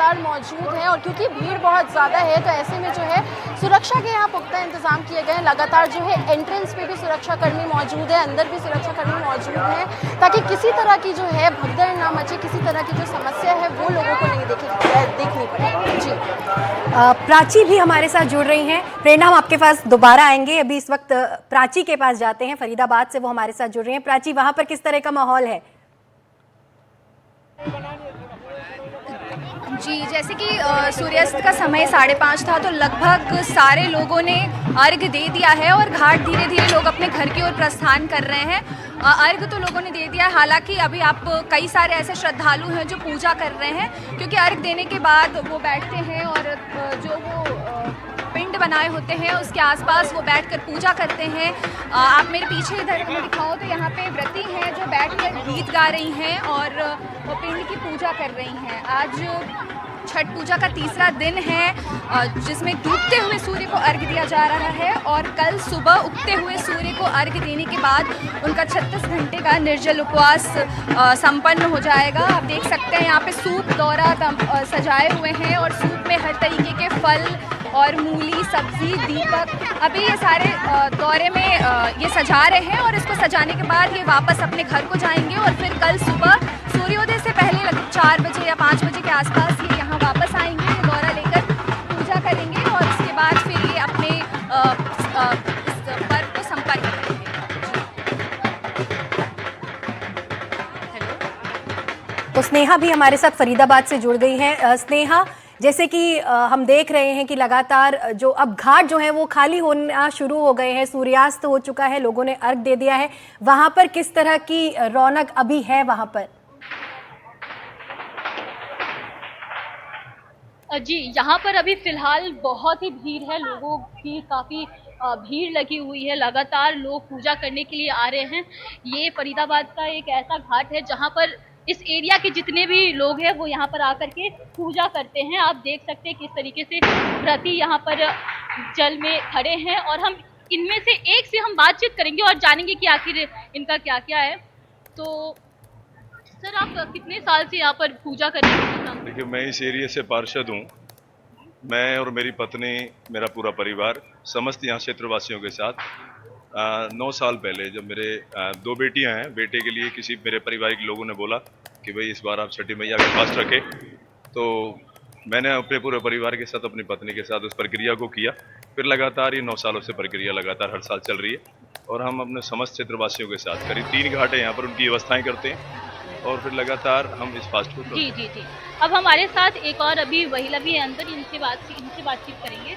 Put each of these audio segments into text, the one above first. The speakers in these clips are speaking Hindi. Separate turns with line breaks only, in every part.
लगातार मौजूद हैं और क्योंकि भीड़ बहुत ज़्यादा है तो ऐसे में जो है सुरक्षा के यहाँ पुख्ता इंतजाम किए गए हैं। लगातार जो है एंट्रेंस पे भी सुरक्षाकर्मी मौजूद है, अंदर भी सुरक्षाकर्मी मौजूद हैं ताकि किसी तरह की जो है भगदड़ ना मचे, किसी तरह की जो समस्या है वो लोगों को नहीं देखनी पड़े। जी
प्राची भी हमारे साथ जुड़ रही हैं। प्रेरणा, हम आपके पास दोबारा आएंगे। अभी इस वक्त प्राची के पास जाते हैं, फरीदाबाद से वो हमारे साथ जुड़ रही हैं। प्राची, वहां पर किस तरह का माहौल है?
जी, जैसे कि सूर्यास्त का समय 5:30 था तो लगभग सारे लोगों ने अर्घ दे दिया है और घाट धीरे धीरे लोग अपने घर की ओर प्रस्थान कर रहे हैं। अर्घ तो लोगों ने दे दिया है, हालांकि अभी आप कई सारे ऐसे श्रद्धालु हैं जो पूजा कर रहे हैं, क्योंकि अर्घ देने के बाद वो बैठते हैं और जो वो पिंड बनाए होते हैं उसके आसपास वो बैठकर पूजा करते हैं। आप मेरे पीछे इधर मैं दिखाऊं तो यहाँ पे व्रती हैं जो बैठकर गीत गा रही हैं और वो पिंड की पूजा कर रही हैं। आज छठ पूजा का तीसरा दिन है जिसमें डूबते हुए सूर्य को अर्घ दिया जा रहा है और कल सुबह उगते हुए सूर्य को अर्घ देने के बाद उनका 36 घंटे का निर्जल उपवास संपन्न हो जाएगा। आप देख सकते हैं यहाँ पे सूप दौरा सजाए हुए हैं और सूप में हर तरीके के फल और मूली, सब्जी, दीपक अभी ये सारे दौरे में ये सजा रहे हैं और इसको सजाने के बाद ये वापस अपने घर को जाएंगे और फिर कल सुबह सूर्योदय से पहले लगभग 4 बजे या 5 बजे के आसपास ये यहाँ वापस आएंगे, ये दौरा लेकर पूजा करेंगे और उसके बाद फिर ये अपने इस पर्व को संपन्न करेंगे।
तो स्नेहा भी हमारे साथ फरीदाबाद से जुड़ गई हैं। स्नेहा, जैसे कि हम देख रहे हैं कि लगातार जो अब घाट जो है वो खाली होना शुरू हो गए हैं, सूर्यास्त हो चुका है, लोगों ने अर्घ दे दिया है, वहां पर किस तरह की रौनक अभी है वहां पर?
जी, यहाँ पर अभी फिलहाल बहुत ही भीड़ है, लोगों की काफ़ी भीड़ लगी हुई है। लगातार लोग पूजा करने के लिए आ रहे हैं। ये फरीदाबाद का एक ऐसा घाट है जहाँ पर इस एरिया के जितने भी लोग हैं वो यहाँ पर आकर के पूजा करते हैं। आप देख सकते हैं किस तरीके से व्रती यहाँ पर जल में खड़े हैं और हम इनमें से एक से हम बातचीत करेंगे और जानेंगे कि आखिर इनका क्या क्या है। तो सर, आप कितने साल से यहाँ पर पूजा कर रहे हैं?
देखिए, मैं इस एरिया से पार्षद हूँ। मैं और मेरी पत्नी, मेरा पूरा परिवार, समस्त यहाँ क्षेत्रवासियों के साथ 9 साल पहले जब मेरे 2 बेटियां हैं, बेटे के लिए किसी मेरे पारिवारिक लोगों ने बोला कि भाई इस बार आप छठी मैया का फास्ट रखें, तो मैंने अपने पूरे परिवार के साथ, अपनी पत्नी के साथ उस प्रक्रिया को किया। फिर लगातार ये 9 सालों से प्रक्रिया लगातार हर साल चल रही है और हम अपने समस्त क्षेत्रवासियों के साथ करीब 3 घाट है यहाँ पर, उनकी व्यवस्थाएं करते हैं और फिर लगातार हम इस फास्ट को
जी जी जी। अब हमारे साथ एक और अभी महिला भी है अंदर, इनसे बातचीत करेंगे।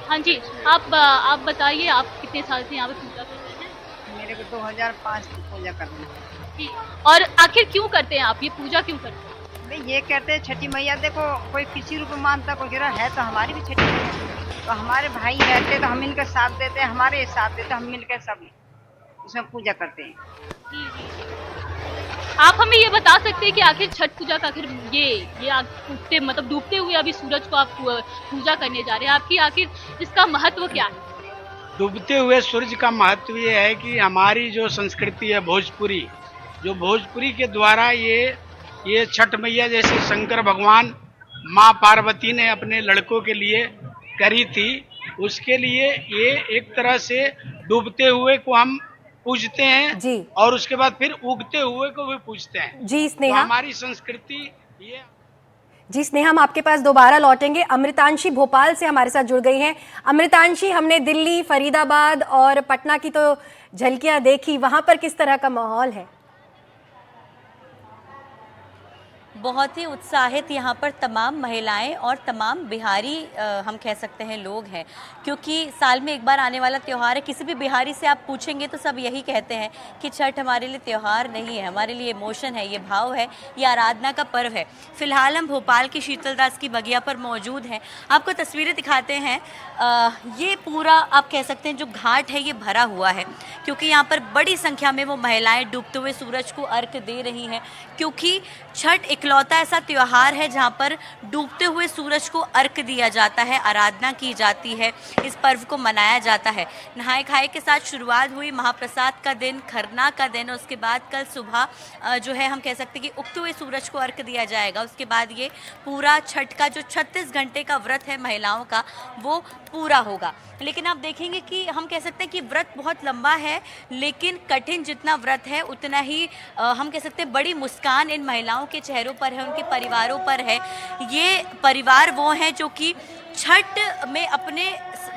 हाँ जी, आप बताइए, आप कितने साल से यहाँ पे पूजा करते हैं?
मेरे को 2005 की पूजा करनी है।
जी, और आखिर क्यों करते हैं आप ये पूजा, क्यों करते हैं?
भाई ये कहते हैं छठी मैया, देखो कोई किसी रूप में मानता, कोई गिरा है तो हमारी भी छठी मैया, तो हमारे भाई रहते तो हम इनका साथ देते हैं, हमारे साथ देते, हम मिलकर सब उसमें पूजा करते हैं।
जी जी। आप हमें ये बता सकते हैं कि आखिर छठ पूजा का आखिर ये उगते मतलब डूबते हुए अभी सूरज को आप पूजा करने जा रहे हैं, आपकी आखिर इसका महत्व क्या है?
डूबते हुए सूरज का महत्व ये है कि हमारी जो संस्कृति है भोजपुरी, जो भोजपुरी के द्वारा ये छठ मैया जैसे शंकर भगवान माँ पार्वती ने अपने लड़कों के लिए करी थी, उसके लिए ये एक तरह से डूबते हुए को हम पूजते हैं
जी,
और उसके बाद फिर उगते हुए को भी पूजते हैं।
जी स्नेहा,
तो हमारी संस्कृति ये।
जी स्नेहा, हम आपके पास दोबारा लौटेंगे। अमृतांशी भोपाल से हमारे साथ जुड़ गई हैं। अमृतांशी, हमने दिल्ली, फरीदाबाद और पटना की तो झलकियां देखी, वहां पर किस तरह का माहौल है?
बहुत ही उत्साहित यहाँ पर तमाम महिलाएं और तमाम बिहारी हम कह सकते हैं लोग हैं, क्योंकि साल में एक बार आने वाला त्यौहार है। किसी भी बिहारी से आप पूछेंगे तो सब यही कहते हैं कि छठ हमारे लिए त्यौहार नहीं है, हमारे लिए इमोशन है, ये भाव है, ये आराधना का पर्व है। फिलहाल हम भोपाल की शीतलदास की बगिया पर मौजूद हैं, आपको तस्वीरें दिखाते हैं। ये पूरा आप कह सकते हैं जो घाट है ये भरा हुआ है, क्योंकि यहाँ पर बड़ी संख्या में वो महिलाएँ डूबते हुए सूरज को अर्घ दे रही हैं, क्योंकि छठ इकलौता ऐसा त्यौहार है जहाँ पर डूबते हुए सूरज को अर्घ दिया जाता है, आराधना की जाती है, इस पर्व को मनाया जाता है। नहाए खाए के साथ शुरुआत हुई, महाप्रसाद का दिन, खरना का दिन, उसके बाद कल सुबह जो है हम कह सकते हैं कि उगते हुए सूरज को अर्घ दिया जाएगा। उसके बाद ये पूरा छठ का जो 36 घंटे का व्रत है महिलाओं का, वो पूरा होगा। लेकिन आप देखेंगे कि हम कह सकते हैं कि व्रत बहुत लंबा है, लेकिन कठिन जितना व्रत है उतना ही हम कह सकते हैं बड़ी मुस्कान इन महिलाओं के चेहरों पर है, उनके परिवारों पर है। ये परिवार वो हैं जो कि छठ में अपने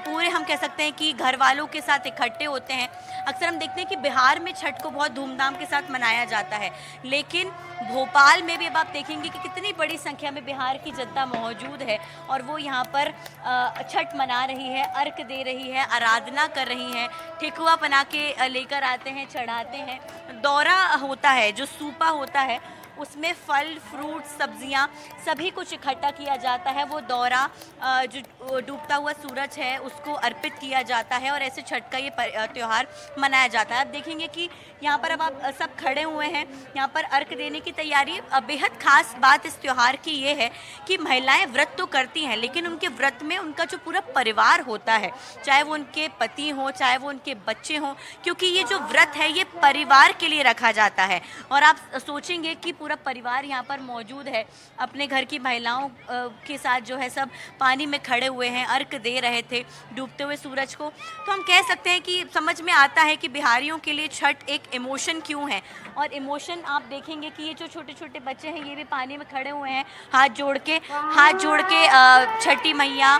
पूरे हम कह सकते हैं कि घर वालों के साथ इकट्ठे होते हैं। अक्सर हम देखते हैं कि बिहार में छठ को बहुत धूमधाम के साथ मनाया जाता है, लेकिन भोपाल में भी अब आप देखेंगे कि कितनी बड़ी संख्या में बिहार की जनता मौजूद है और वो यहाँ पर छठ मना रही है, अर्घ दे रही है, आराधना कर रही है, ठेकुआ बना के लेकर आते हैं, चढ़ाते हैं। दौरा होता है, जो सूपा होता है उसमें फल, फ्रूट, सब्जियां सभी कुछ इकट्ठा किया जाता है। वो दौरा जो डूबता हुआ सूरज है उसको अर्पित किया जाता है और ऐसे छठ का ये त्यौहार मनाया जाता है। आप देखेंगे कि यहाँ पर अब आप सब खड़े हुए हैं, यहाँ पर अर्घ देने की तैयारी। बेहद खास बात इस त्यौहार की ये है कि महिलाएं व्रत तो करती हैं, लेकिन उनके व्रत में उनका जो पूरा परिवार होता है, चाहे वो उनके पति हों, चाहे वो उनके बच्चे हों, क्योंकि ये जो व्रत है ये परिवार के लिए रखा जाता है। और आप सोचेंगे कि पूरा परिवार यहाँ पर मौजूद है, अपने घर की महिलाओं के साथ जो है सब पानी में खड़े हुए हैं, अर्घ दे रहे थे डूबते हुए सूरज को। तो हम कह सकते हैं कि समझ में आता है कि बिहारियों के लिए छठ एक इमोशन क्यों है। और इमोशन आप देखेंगे कि ये जो छोटे छोटे बच्चे हैं ये भी पानी में खड़े हुए हैं, हाथ जोड़ के छठी मैया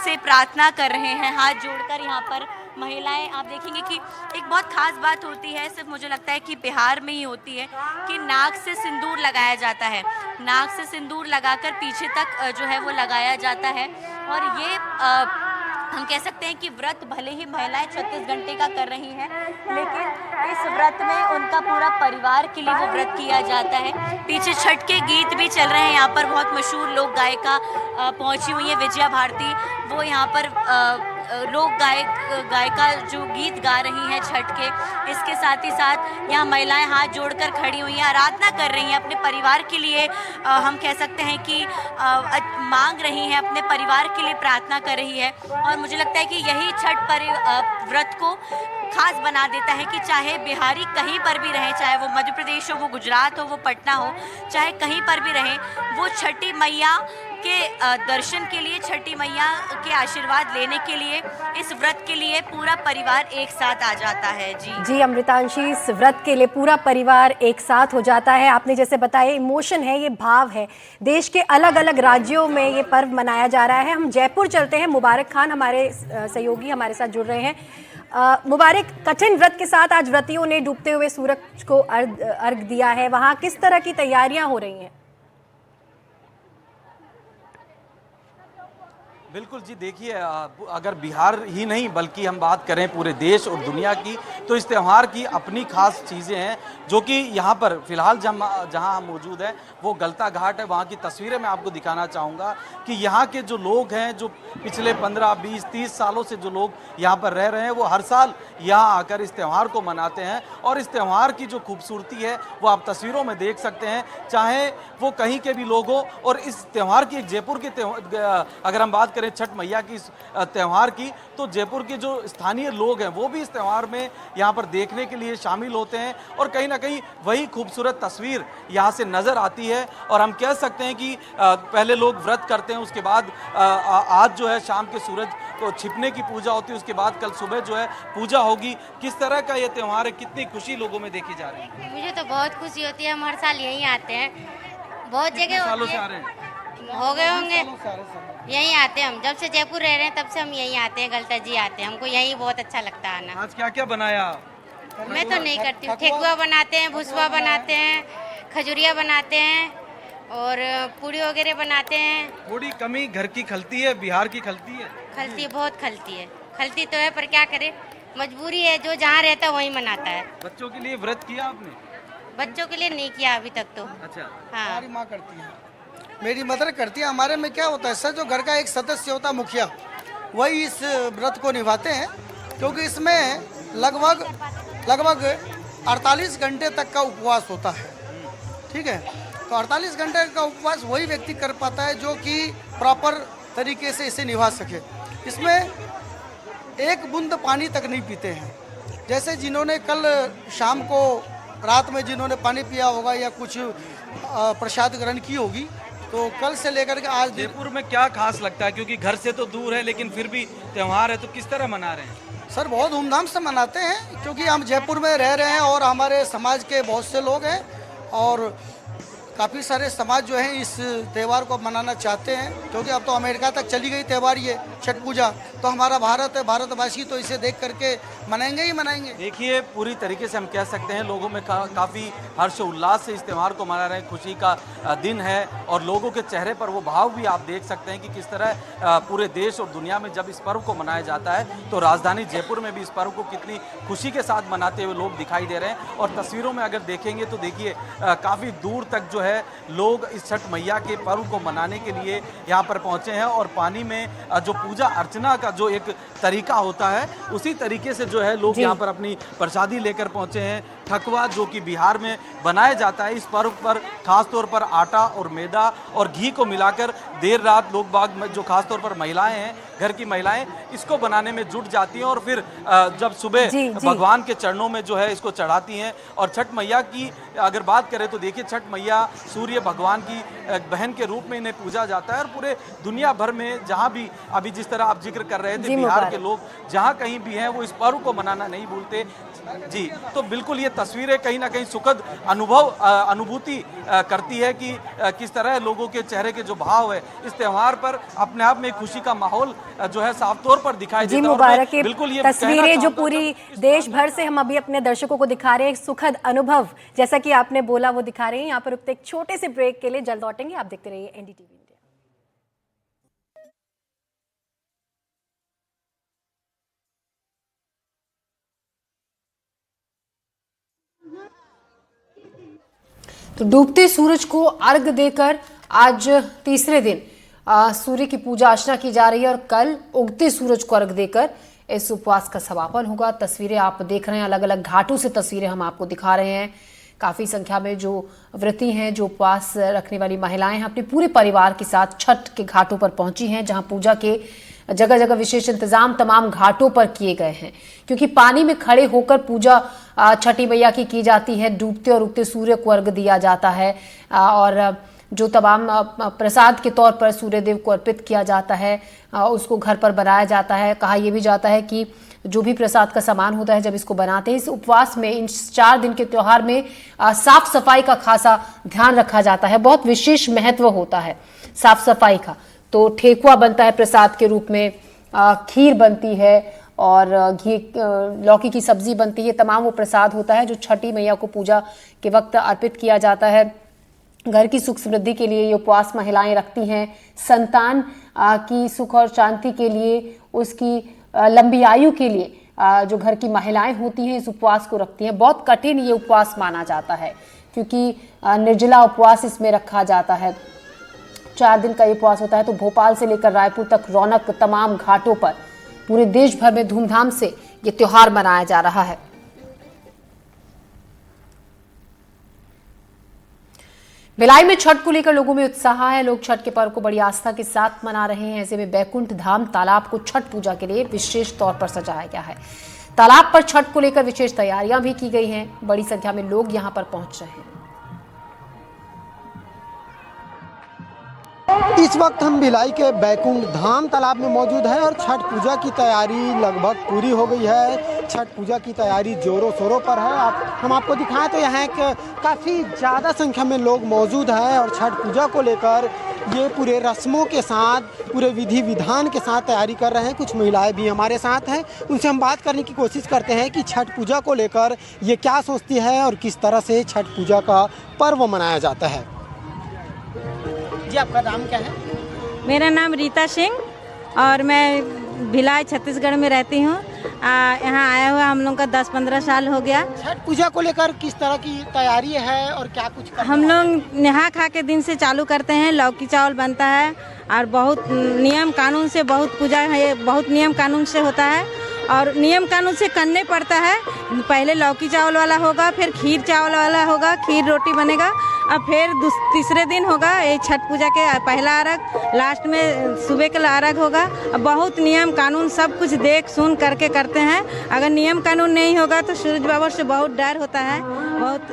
से प्रार्थना कर रहे हैं। हाथ जोड़कर यहाँ पर महिलाएं, आप देखेंगे कि एक बहुत खास बात होती है, सिर्फ मुझे लगता है कि बिहार में ही होती है, कि नाक से सिंदूर लगाया जाता है। नाक से सिंदूर लगाकर पीछे तक जो है वो लगाया जाता है। और ये हम कह सकते हैं कि व्रत भले ही महिलाएं 36 घंटे का कर रही हैं, लेकिन इस व्रत में उनका पूरा परिवार के लिए वो व्रत किया जाता है। पीछे छठ के गीत भी चल रहे हैं, यहाँ पर बहुत मशहूर लोक गायिका पहुंची हुई है, विजया भारती। वो यहाँ पर लोक गायिका जो गीत गा रही हैं छठ के, इसके साथ ही साथ यहाँ महिलाएं हाथ जोड़कर खड़ी हुई हैं, आराधना कर रही हैं अपने परिवार के लिए। हम कह सकते हैं कि मांग रही हैं, अपने परिवार के लिए प्रार्थना कर रही है। और मुझे लगता है कि यही छठ व्रत को खास बना देता है कि चाहे बिहारी कहीं पर भी रहे, चाहे वो मध्य प्रदेश हो, वो गुजरात हो, वो पटना हो, चाहे कहीं पर भी रहे, वो छठी मैया के दर्शन के लिए, छठी मैया के आशीर्वाद लेने के लिए, इस व्रत के लिए पूरा परिवार एक साथ आ जाता है। जी
अमृतांशी, इस व्रत के लिए पूरा परिवार एक साथ हो जाता है। आपने जैसे बताया, इमोशन है, ये भाव है। देश के अलग अलग राज्यों में ये पर्व मनाया जा रहा है। हम जयपुर चलते हैं, मुबारक खान हमारे सहयोगी हमारे साथ जुड़ रहे हैं। मुबारक, कठिन व्रत के साथ आज व्रतियों ने डूबते हुए सूरज को अर्घ दिया है, वहाँ किस तरह की तैयारियां हो रही हैं?
बिल्कुल जी, देखिए अगर बिहार ही नहीं बल्कि हम बात करें पूरे देश और दुनिया की, तो इस त्यौहार की अपनी खास चीज़ें हैं जो कि यहाँ पर फिलहाल जहाँ हम मौजूद हैं वो गलता घाट है। वहाँ की तस्वीरें मैं आपको दिखाना चाहूँगा कि यहाँ के जो लोग हैं, जो पिछले 15, 20, 30 सालों से जो लोग यहाँ पर रह रहे हैं, वो हर साल यहाँ आकर इस त्यौहार को मनाते हैं। और इस त्यौहार की जो खूबसूरती है वो आप तस्वीरों में देख सकते हैं, चाहे वो कहीं के भी लोग हो। और इस त्यौहार की, एक जयपुर के अगर हम बात करें छठ मैया की त्यौहार की, तो जयपुर के जो स्थानीय लोग हैं वो भी इस त्यौहार में यहाँ पर देखने के लिए शामिल होते हैं। और कहीं ना कहीं वही खूबसूरत तस्वीर यहाँ से नज़र आती है। और हम कह सकते हैं कि पहले लोग व्रत करते हैं, उसके बाद आज जो है शाम के सूरज को छिपने की पूजा होती है, उसके बाद कल सुबह जो है पूजा होगी। किस तरह का ये त्यौहार है, कितनी खुशी लोगों में देखी जा रही है?
मुझे तो बहुत खुशी होती है, हम हर साल यहीं आते हैं, बहुत जगह
सालों से आ रहे हैं,
हो गए होंगे यहीं आते हैं। हम जब से जयपुर रह रहे हैं तब से हम यहीं आते हैं, गलता जी आते हैं, हमको यहीं बहुत अच्छा लगता है आना।
आज क्या क्या बनाया?
मैं तो नहीं करती हूँ, ठेकुआ बनाते हैं, भुसवा बनाते हैं, खजुरिया बनाते हैं और पूड़ी वगैरह बनाते हैं।
थोड़ी कमी घर की खलती है, बिहार की खलती है।
खलती है, बहुत खलती है, खलती तो है पर क्या करे, मजबूरी है, जो जहाँ रहता है वहीं मनाता है।
बच्चों के लिए व्रत किया आपने?
बच्चों के लिए नहीं किया अभी तक तो।
अच्छा,
हाँ,
हमारी माँ करती है, मेरी मदर करती है। हमारे में क्या होता है सर, जो घर का एक सदस्य होता है मुखिया, वही इस व्रत को निभाते हैं, क्योंकि इसमें लगभग 48 घंटे तक का उपवास होता है। ठीक है, तो 48 घंटे का उपवास वही व्यक्ति कर पाता है जो कि प्रॉपर तरीके से इसे निभा सके। इसमें एक बूंद पानी तक नहीं पीते हैं। जैसे जिन्होंने कल शाम को रात में जिन्होंने पानी पिया होगा या कुछ प्रसाद ग्रहण की होगी, तो कल से लेकर के आज
जयपुर में क्या खास लगता है, क्योंकि घर से तो दूर है लेकिन फिर भी त्यौहार है, तो किस तरह मना रहे हैं?
सर बहुत धूमधाम से मनाते हैं, क्योंकि हम जयपुर में रह रहे हैं और हमारे समाज के बहुत से लोग हैं और काफ़ी सारे समाज जो हैं इस त्यौहार को मनाना चाहते हैं, क्योंकि अब तो अमेरिका तक चली गई त्यौहार ये छठ पूजा। तो हमारा भारत है, भारतवासी तो इसे देख करके मनाएंगे ही मनाएंगे।
देखिए पूरी तरीके से हम कह सकते हैं लोगों में काफ़ी हर्ष उल्लास से इस त्यौहार को मना रहे हैं। खुशी का दिन है और लोगों के चेहरे पर वो भाव भी आप देख सकते हैं कि किस तरह पूरे देश और दुनिया में जब इस पर्व को मनाया जाता है तो राजधानी जयपुर में भी इस पर्व को कितनी खुशी के साथ मनाते हुए लोग दिखाई दे रहे हैं। और तस्वीरों में अगर देखेंगे तो देखिए काफ़ी दूर तक जो है लोग इस छठ मैया के पर्व को मनाने के लिए यहाँ पर पहुँचे हैं और पानी में जो पूजा अर्चना का जो एक तरीका होता है उसी तरीके से जो है लोग यहाँ पर अपनी प्रसादी लेकर पहुँचे हैं। ठकुआ जो कि बिहार में बनाया जाता है, इस पर्व पर खास तौर पर आटा और मैदा और घी को मिलाकर देर रात लोग बाग में जो खास तौर पर महिलाएं हैं, घर की महिलाएं इसको बनाने में जुट जाती हैं और फिर जब सुबह भगवान के चरणों में जो है इसको चढ़ाती हैं। और छठ मैया की अगर बात करें तो देखिए छठ मैया सूर्य भगवान की बहन के रूप में इन्हें पूजा जाता है और पूरे दुनिया भर में जहाँ भी अभी जिस तरह आप जिक्र कर रहे थे बिहार के लोग जहाँ कहीं भी हैं वो इस पर्व को मनाना नहीं भूलते जी। तो बिल्कुल ये तस्वीरें कहीं ना कहीं सुखद अनुभूति करती है कि किस तरह लोगों के चेहरे के जो भाव है इस त्यौहार पर अपने आप में खुशी का माहौल जो है साफ तौर पर दिखाई देता है।
मुबारक की
बिल्कुल ये
तस्वीरें जो पूरी देश भर से हम अभी अपने दर्शकों को दिखा रहे हैं, सुखद अनुभव जैसा कि आपने बोला वो दिखा रहे हैं। यहाँ पर रुकते एक छोटे से ब्रेक के लिए, जल्द लौटेंगे। आप देखते रहिए एनडीटीवी इंडिया। तो डूबते सूरज को अर्घ देकर आज तीसरे दिन सूर्य की पूजा अर्चना की जा रही है और कल उगते सूरज को अर्घ देकर इस उपवास का समापन होगा। तस्वीरें आप देख रहे हैं, अलग अलग घाटों से तस्वीरें हम आपको दिखा रहे हैं। काफ़ी संख्या में जो व्रती हैं, जो उपवास रखने वाली महिलाएं हैं, अपने पूरे परिवार के साथ छठ के घाटों पर पहुंची हैं, जहां पूजा के जगह जगह विशेष इंतजाम तमाम घाटों पर किए गए हैं, क्योंकि पानी में खड़े होकर पूजा छठी मैया की जाती है। डूबते और उगते सूर्य को अर्घ दिया जाता है और जो तमाम प्रसाद के तौर पर सूर्यदेव को अर्पित किया जाता है उसको घर पर बनाया जाता है। कहा यह भी जाता है कि जो भी प्रसाद का सामान होता है जब इसको बनाते हैं, इस उपवास में इन 4 दिन के त्योहार में साफ सफाई का खासा ध्यान रखा जाता है। बहुत विशेष महत्व होता है साफ सफाई का। तो ठेकुआ बनता है प्रसाद के रूप में, खीर बनती है और घी लौकी की सब्जी बनती है। तमाम वो प्रसाद होता है जो छठी मैया को पूजा के वक्त अर्पित किया जाता है। घर की सुख समृद्धि के लिए ये उपवास महिलाएं रखती हैं, संतान की सुख और शांति के लिए, उसकी लंबी आयु के लिए जो घर की महिलाएं होती हैं इस उपवास को रखती हैं। बहुत कठिन ये उपवास माना जाता है क्योंकि निर्जला उपवास इसमें रखा जाता है। 4 दिन का ये उपवास होता है। तो भोपाल से लेकर रायपुर तक रौनक, तमाम घाटों पर पूरे देश भर में धूमधाम से ये त्योहार मनाया जा रहा है। भिलाई में छठ को लेकर लोगों में उत्साह है। लोग छठ के पर्व को बड़ी आस्था के साथ मना रहे हैं। ऐसे में बैकुंठ धाम तालाब को छठ पूजा के लिए विशेष तौर पर सजाया गया है। तालाब पर छठ को लेकर विशेष तैयारियां भी की गई हैं। बड़ी संख्या में लोग यहां पर पहुंच रहे हैं।
इस वक्त हम भिलाई के बैकुंठ धाम तालाब में मौजूद हैं और छठ पूजा की तैयारी लगभग पूरी हो गई है। छठ पूजा की तैयारी जोरों शोरों पर है। हम आपको दिखाएं तो यहाँ काफ़ी ज़्यादा संख्या में लोग मौजूद हैं और छठ पूजा को लेकर ये पूरे रस्मों के साथ, पूरे विधि विधान के साथ तैयारी कर रहे हैं। कुछ महिलाएं भी हमारे साथ हैं, उनसे हम बात करने की कोशिश करते हैं कि छठ पूजा को लेकर ये क्या सोचती है और किस तरह से छठ पूजा का पर्व मनाया जाता है। जी, आपका नाम क्या है?
मेरा नाम रीता सिंह और मैं भिलाई छत्तीसगढ़ में रहती हूँ। यहाँ आया हुआ हम लोग का 10-15 साल हो गया।
छठ पूजा को लेकर किस तरह की तैयारी है और क्या कुछ
हम लोग नहा खा के दिन से चालू करते हैं। लौकी चावल बनता है और बहुत नियम कानून से बहुत पूजा है, बहुत नियम कानून से होता है और नियम कानून से करने पड़ता है। पहले लौकी चावल वाला होगा, फिर खीर चावल वाला होगा, खीर रोटी बनेगा अब फिर तीसरे दिन होगा ये छठ पूजा के पहला अर्घ, लास्ट में सुबह का अर्घ होगा। अब बहुत नियम कानून सब कुछ देख सुन करके करते हैं। अगर नियम कानून नहीं होगा तो सूरज बाबा से बहुत डर होता है,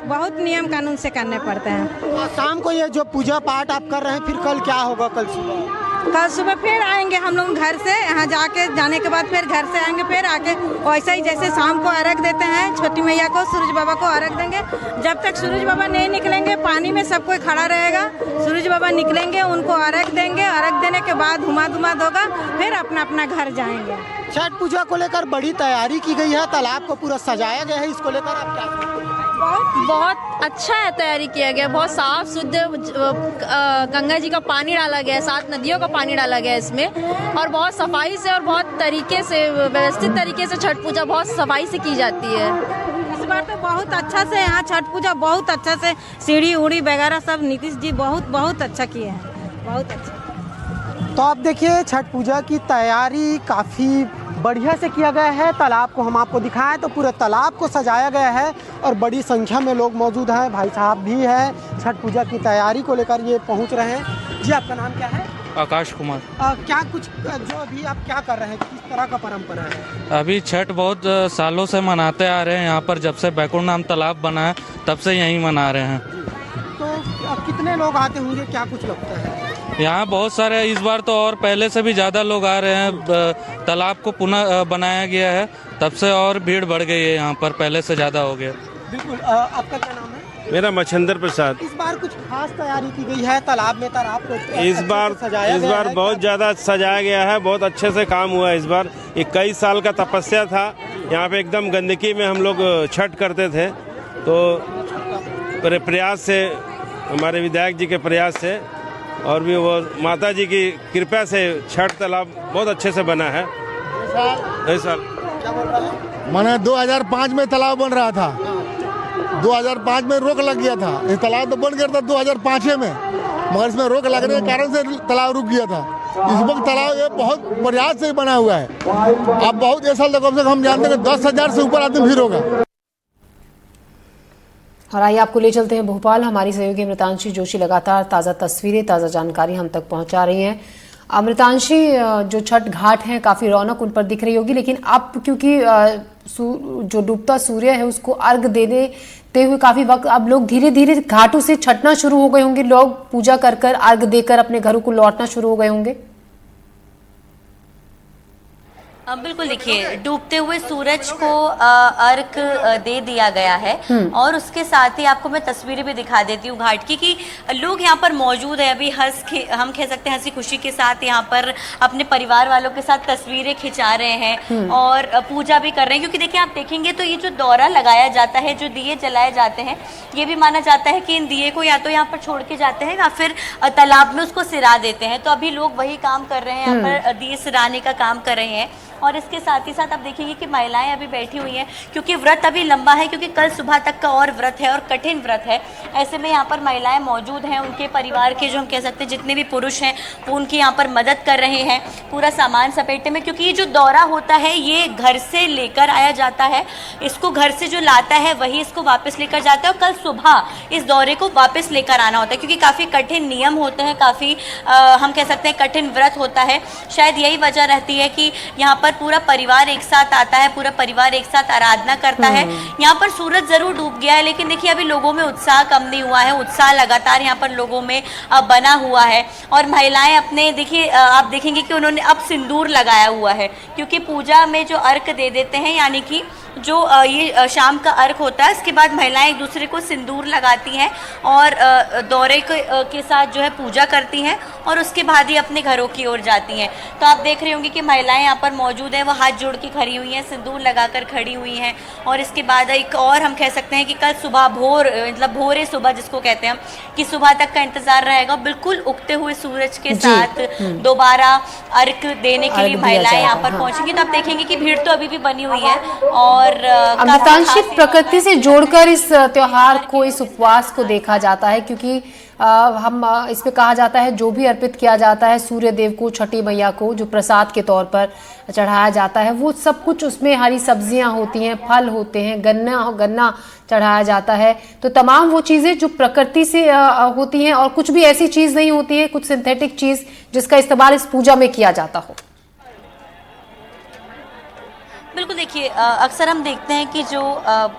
बहुत नियम कानून से करने पड़ते हैं।
शाम को ये जो पूजा पाठ आप कर रहे हैं, फिर कल क्या होगा? कल सुबह
फिर आएंगे हम लोग घर से, यहाँ जाने के बाद फिर घर से आएंगे, फिर आके वैसा ही जैसे शाम को अर्घ देते हैं छोटी मैया को, सूरज बाबा को अर्घ देंगे। जब तक सूरज बाबा नहीं निकलेंगे पानी में सब कोई खड़ा रहेगा। सूरज बाबा निकलेंगे, उनको अर्घ देंगे, अर्घ देने के बाद हुमाद होगा, फिर अपना अपना घर जाएंगे।
छठ पूजा को लेकर बड़ी तैयारी की गई है, तालाब को पूरा सजाया गया है, इसको लेकर आप क्या सोचते हैं?
बहुत अच्छा है, तैयारी किया गया, बहुत साफ शुद्ध गंगा जी का पानी डाला गया है, 7 नदियों का पानी डाला गया है इसमें, और बहुत सफाई से और बहुत तरीके से व्यवस्थित तरीके से छठ पूजा बहुत सफाई से की जाती है।
इस बार तो बहुत अच्छा से यहाँ छठ पूजा बहुत अच्छा से सीढ़ी उड़ी वगैरह सब नीतीश जी बहुत अच्छा किए हैं, बहुत अच्छा।
तो आप देखिए छठ पूजा की तैयारी काफ़ी बढ़िया से किया गया है। तालाब को हम आपको दिखाएं तो पूरे तालाब को सजाया गया है और बड़ी संख्या में लोग मौजूद हैं। भाई साहब भी हैं, छठ पूजा की तैयारी को लेकर ये पहुंच रहे हैं। जी, आपका नाम क्या है?
आकाश कुमार।
क्या कुछ जो अभी आप क्या कर रहे हैं, किस तरह का परंपरा है?
अभी छठ बहुत सालों से मनाते आ रहे हैं, यहाँ पर जब से बैकुंठ धाम तालाब बना है तब से यहीं मना रहे हैं।
तो कितने लोग आते होंगे, क्या कुछ लगता है?
यहाँ बहुत सारे, इस बार तो और पहले से भी ज़्यादा लोग आ रहे हैं। तालाब को पुनः बनाया गया है तब से और भीड़ बढ़ गई है, यहाँ पर पहले से ज़्यादा हो गया।
बिल्कुल। आपका क्या नाम है?
मेरा मच्छिंदर प्रसाद।
इस बार कुछ खास तैयारी की गई है तालाब में, तालाब को
इस बार बहुत ज़्यादा सजाया गया है, बहुत अच्छे से काम हुआ है। इस बार 21 साल का तपस्या था, यहाँ पे एकदम गंदगी में हम लोग छठ करते थे, तो प्रयास से, हमारे विधायक जी के प्रयास से और भी वो माता जी की कृपा से छठ तालाब बहुत अच्छे से बना है। इस साल
मैंने 2005 में तालाब बन रहा था, 2005 में रोक लग गया था। ये तालाब तो बन गया था 2005 में, मगर इसमें रोक लगने के कारण से तालाब रुक गया था। इस वक्त तालाब ये बहुत प्रयास से बना हुआ है। अब बहुत ये साल तक हम जानते हैं 10,000 से ऊपर आदमी भीड़ होगा।
और आइए आपको ले चलते हैं भोपाल। हमारी सहयोगी अमृतांशी जोशी लगातार ताज़ा तस्वीरें, ताज़ा जानकारी हम तक पहुंचा रही हैं। अमृतांशी, जो छठ घाट हैं काफ़ी रौनक उन पर दिख रही होगी, लेकिन अब क्योंकि जो डूबता सूर्य है उसको अर्घ देते हुए काफ़ी वक्त अब लोग धीरे धीरे घाटों से छठना शुरू हो गए होंगे, लोग पूजा कर अर्घ देकर अपने घरों को लौटना शुरू हो गए होंगे।
बिल्कुल, देखिए डूबते हुए सूरज को अर्घ दे दिया गया है और उसके साथ ही आपको मैं तस्वीरें भी दिखा देती हूँ घाट की, कि लोग यहाँ पर मौजूद है। अभी हम कह सकते हैं हंसी खुशी के साथ यहाँ पर अपने परिवार वालों के साथ तस्वीरें खिंचा रहे हैं और पूजा भी कर रहे हैं। क्योंकि देखिए, आप देखेंगे तो ये जो दौरा लगाया जाता है, जो दिए जलाए जाते हैं, ये भी माना जाता है कि इन दिए को या तो यहाँ पर छोड़ के जाते हैं या फिर तालाब में उसको सिरा देते हैं। तो अभी लोग वही काम कर रहे हैं, यहाँ पर दिए सिराने का काम कर रहे हैं। और इसके साथ ही साथ आप देखेंगे कि महिलाएं अभी बैठी हुई हैं, क्योंकि व्रत अभी लंबा है, क्योंकि कल सुबह तक का और व्रत है और कठिन व्रत है। ऐसे में यहाँ पर महिलाएं मौजूद हैं, उनके परिवार के जो हम कह सकते हैं जितने भी पुरुष हैं वो उनकी यहाँ पर मदद कर रहे हैं पूरा सामान सपेटने में। क्योंकि ये जो दौरा होता है ये घर से लेकर आया जाता है, इसको घर से जो लाता है वही इसको वापस लेकर जाता है और कल सुबह इस दौरे को वापस लेकर आना होता है। क्योंकि काफ़ी कठिन नियम होते हैं, काफ़ी हम कह सकते हैं कठिन व्रत होता है। शायद यही वजह रहती है कि यहाँ पर पूरा परिवार एक साथ आता है, पूरा परिवार एक साथ आराधना करता है। यहाँ पर सूरज जरूर डूब गया है, लेकिन देखिए अभी लोगों में उत्साह कम नहीं हुआ है, उत्साह लगातार यहाँ पर लोगों में बना हुआ है। और महिलाएं अपने, देखिए आप देखेंगे कि उन्होंने अब सिंदूर लगाया हुआ है, क्योंकि पूजा में जो अर्घ दे देते हैं, यानी कि जो ये शाम का अर्घ होता है, इसके बाद महिलाएं एक दूसरे को सिंदूर लगाती हैं और दौरे के साथ जो है पूजा करती हैं और उसके बाद ही अपने घरों की ओर जाती हैं। तो आप देख रहे होंगे कि महिलाएं यहाँ पर मौजूद हैं, वो हाथ जोड़ के खड़ी हुई हैं, सिंदूर लगाकर खड़ी हुई हैं। और इसके बाद एक और हम कह सकते हैं कि कल सुबह भोर, मतलब भोरे सुबह जिसको कहते हैं हम, कि सुबह तक का इंतजार रहेगा। बिल्कुल उगते हुए सूरज के साथ दोबारा अर्घ देने के लिए महिलाएं यहाँ पर पहुंचेंगी। तो आप देखेंगे कि भीड़ तो अभी भी बनी हुई है। और
अमृतांशी, प्रकृति से जोड़कर इस त्योहार को, इस उपवास को देखा जाता है, क्योंकि हम इस पे कहा जाता है जो भी अर्पित किया जाता है सूर्य देव को, छठी मैया को, जो प्रसाद के तौर पर चढ़ाया जाता है, वो सब कुछ उसमें हरी सब्जियां होती हैं, फल होते हैं, गन्ना चढ़ाया जाता है। तो तमाम वो चीज़ें जो प्रकृति से होती हैं और कुछ भी ऐसी चीज़ नहीं होती है, कुछ सिंथेटिक चीज़ जिसका इस्तेमाल इस पूजा में किया जाता हो।
बिल्कुल, देखिए अक्सर हम देखते हैं कि जो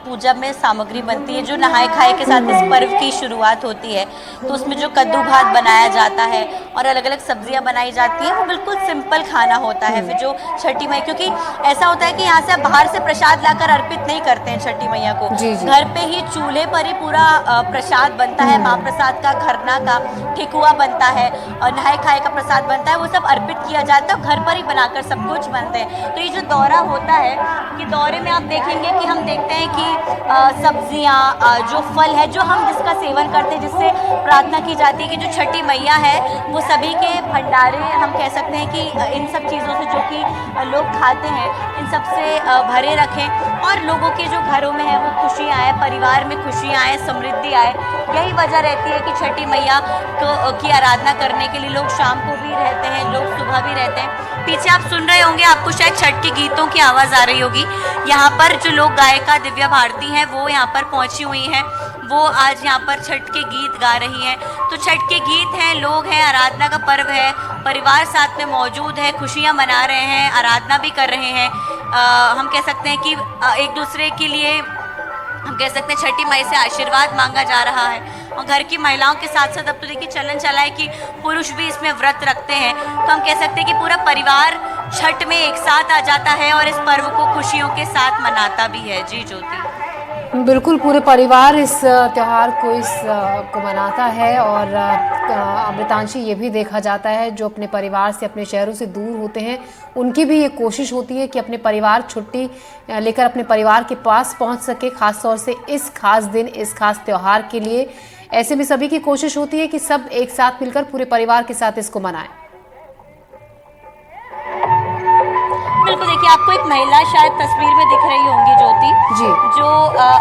पूजा में सामग्री बनती है, जो नहाए खाए के साथ इस पर्व की शुरुआत होती है, तो उसमें जो कद्दू भात बनाया जाता है और अलग अलग सब्जियां बनाई जाती हैं, वो बिल्कुल सिंपल खाना होता है। फिर जो छठी मैया, क्योंकि ऐसा होता है कि यहाँ से आप बाहर से प्रसाद लाकर अर्पित नहीं करते हैं छठी मैया को, घर पे ही चूल्हे पर ही पूरा प्रसाद बनता है, महाप्रसाद का, घरना का, ठेकुआ बनता है और नहाए खाए का प्रसाद बनता है, वो सब अर्पित किया जाता है, घर पर ही बनाकर सब कुछ बनते हैं। तो ये जो दौरा होता है कि दौरे में आप देखेंगे कि हम देखते हैं कि सब्जियां, जो फल है, जो हम जिसका सेवन करते हैं, जिससे प्रार्थना की जाती है कि जो छठी मैया है वो सभी के भंडारे, हम कह सकते हैं कि इन सब चीज़ों से जो कि लोग खाते हैं, इन सब से भरे रखें और लोगों के जो घरों में है वो खुशियाँ आए, परिवार में खुशियाँ आए, समृद्धि आए। यही वजह रहती है कि छठी मैया की आराधना करने के लिए लोग शाम को भी रहते हैं, लोग सुबह भी रहते हैं। पीछे आप सुन रहे होंगे, आपको शायद छठ के गीतों की आवाज़ आ रही होगी। यहाँ पर जो लोक गायिका दिव्या भारती हैं वो यहाँ पर पहुँची हुई हैं, वो आज यहाँ पर छठ के गीत गा रही हैं। तो छठ के गीत हैं, लोग हैं, आराधना का पर्व है, परिवार साथ में मौजूद है, खुशियाँ मना रहे हैं, आराधना भी कर रहे हैं। हम कह सकते हैं कि एक दूसरे के लिए, हम कह सकते हैं छठी माई से आशीर्वाद मांगा जा रहा है। और घर की महिलाओं के साथ साथ अब तो देखिए चलन चला है कि पुरुष भी इसमें व्रत रखते हैं। तो हम कह सकते हैं कि पूरा परिवार छठ में एक साथ आ जाता है और इस पर्व को खुशियों के साथ मनाता भी है। जी ज्योति,
बिल्कुल, पूरे परिवार इस त्यौहार को मनाता है। और अमृतांशी, ये भी देखा जाता है जो अपने परिवार से, अपने शहरों से दूर होते हैं, उनकी भी ये कोशिश होती है कि अपने परिवार छुट्टी लेकर अपने परिवार के पास पहुंच सके, खास तौर से इस खास दिन, इस खास त्यौहार के लिए। ऐसे में सभी की कोशिश होती है कि सब एक साथ मिलकर पूरे परिवार के साथ इसको मनाएं।
बिल्कुल, देखिए आपको एक महिला शायद तस्वीर में दिख रही होंगी ज्योति जी, जो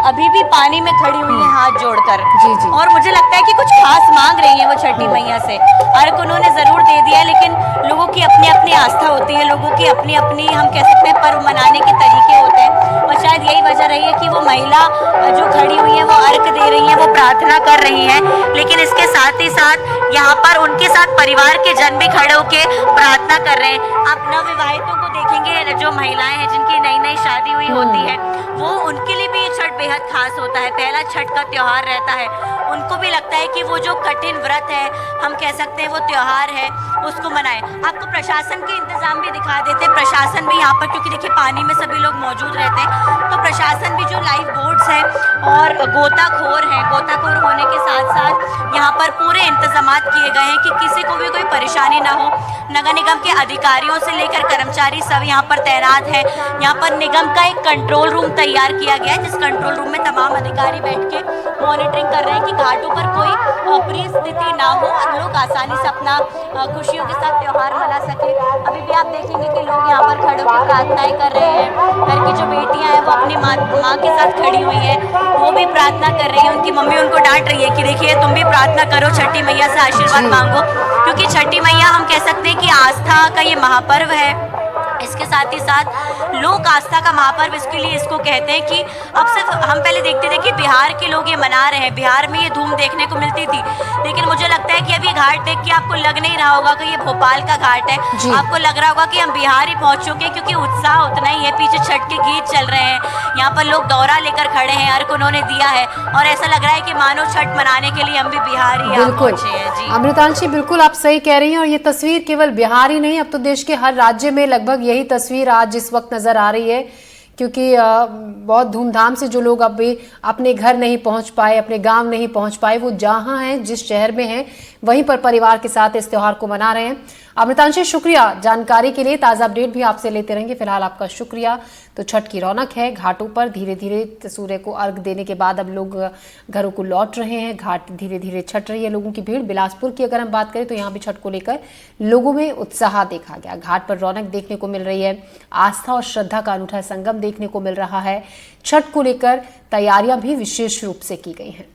अभी भी पानी में खड़ी हुई है हाथ जोड़कर जी, और मुझे लगता है कि कुछ खास मांग रही है वो छठी मैया से। अर्घ उन्होंने जरूर दे दिया, लेकिन लोगों की अपनी अपनी आस्था होती है, लोगों की अपनी अपनी, हम कह सकते हैं, पर्व मनाने के तरीके होते हैं। और शायद यही वजह रही है कि वो महिला जो खड़ी हुई है वो अर्घ दे रही है, वो प्रार्थना कर रही है, लेकिन इसके साथ ही साथ यहाँ पर उनके साथ परिवार के जन भी खड़े होकर प्रार्थना कर रहे हैं। आप नवविवाहितों को देखेंगे, जो महिलाएं हैं जिनकी नई नई शादी हुई होती है, वो उनके लिए भी ये छठ बेहद खास होता है, पहला छठ का त्योहार रहता है। उनको भी लगता है कि वो जो कठिन व्रत है, हम कह सकते हैं वो त्योहार है, उसको मनाएं। आपको प्रशासन के इंतजाम भी दिखा देते हैं। प्रशासन भी यहाँ पर, क्योंकि देखिए पानी में सभी लोग मौजूद रहते हैं, तो प्रशासन भी जो लाइफ बोट्स हैं और गोताखोर हैं, गोताखोर होने के साथ साथ यहाँ पर पूरे इंतजाम किए गए हैं कि किसी को भी कोई परेशानी ना हो। नगर निगम के अधिकारियों से लेकर कर्मचारी सब यहाँ पर तैनात है। यहाँ पर निगम का एक कंट्रोल रूम तैयार किया गया है, जिस कंट्रोल रूम में तमाम अधिकारी बैठ के मॉनिटरिंग कर रहे हैं कि घाटों पर कोई अप्रिय स्थिति ना हो और लोग आसानी से अपना खुशियों के साथ त्योहार मना सके। अभी भी आप देखेंगे कि लोग यहाँ पर खड़े होकर प्रार्थनाएं कर रहे हैं। घर की जो बेटियां हैं वो अपनी माँ के साथ खड़ी हुई हैं, वो भी प्रार्थना कर रही है। उनकी मम्मी उनको डांट रही है कि देखिए तुम भी प्रार्थना करो, छठी मैया से आशीर्वाद मांगो, क्योंकि छठी मैया, हम कह सकते हैं कि आस्था का ये महापर्व है। इसके साथ ही साथ लोक आस्था का महापर्व इसके लिए इसको कहते हैं कि अब सिर्फ हम पहले देखते थे कि बिहार के लोग ये मना रहे हैं, बिहार में ये धूम देखने को मिलती थी, लेकिन मुझे लगता है कि अब ये घाट देख के आपको लग नहीं रहा होगा कि ये भोपाल का घाट है। आपको लग रहा होगा कि हम बिहार ही पहुंच चुके हैं, क्योंकि उत्साह उतना ही है। पीछे छठ के गीत चल रहे हैं, यहाँ पर लोग दौरा लेकर खड़े हैं, अर्घ उन्होंने दिया है और ऐसा लग रहा है कि मानो छठ मनाने के लिए हम भी बिहार ही पहुंचे हैं। जी
अमृतांशी, बिल्कुल आप सही कह रही हैं। और ये तस्वीर केवल बिहार ही नहीं, अब तो देश के हर राज्य में लगभग यही तस्वीर आज इस वक्त नजर आ रही है, क्योंकि बहुत धूमधाम से जो लोग अभी अपने घर नहीं पहुंच पाए, अपने गांव नहीं पहुंच पाए, वो जहां हैं, जिस शहर में हैं, वहीं पर परिवार के साथ इस त्यौहार को मना रहे हैं। अमृतांशी, शुक्रिया जानकारी के लिए। ताज़ा अपडेट भी आपसे लेते रहेंगे। फिलहाल आपका शुक्रिया। तो छठ की रौनक है घाटों पर, धीरे धीरे सूर्य को अर्घ देने के बाद अब लोग घरों को लौट रहे हैं, घाट धीरे धीरे छठ रही है लोगों की भीड़। बिलासपुर की अगर हम बात करें तो यहाँ भी छठ को लेकर लोगों में उत्साह देखा गया। घाट पर रौनक देखने को मिल रही है, आस्था और श्रद्धा का अनूठा संगम देखने को मिल रहा है। छठ को लेकर तैयारियां भी विशेष रूप से की गई हैं।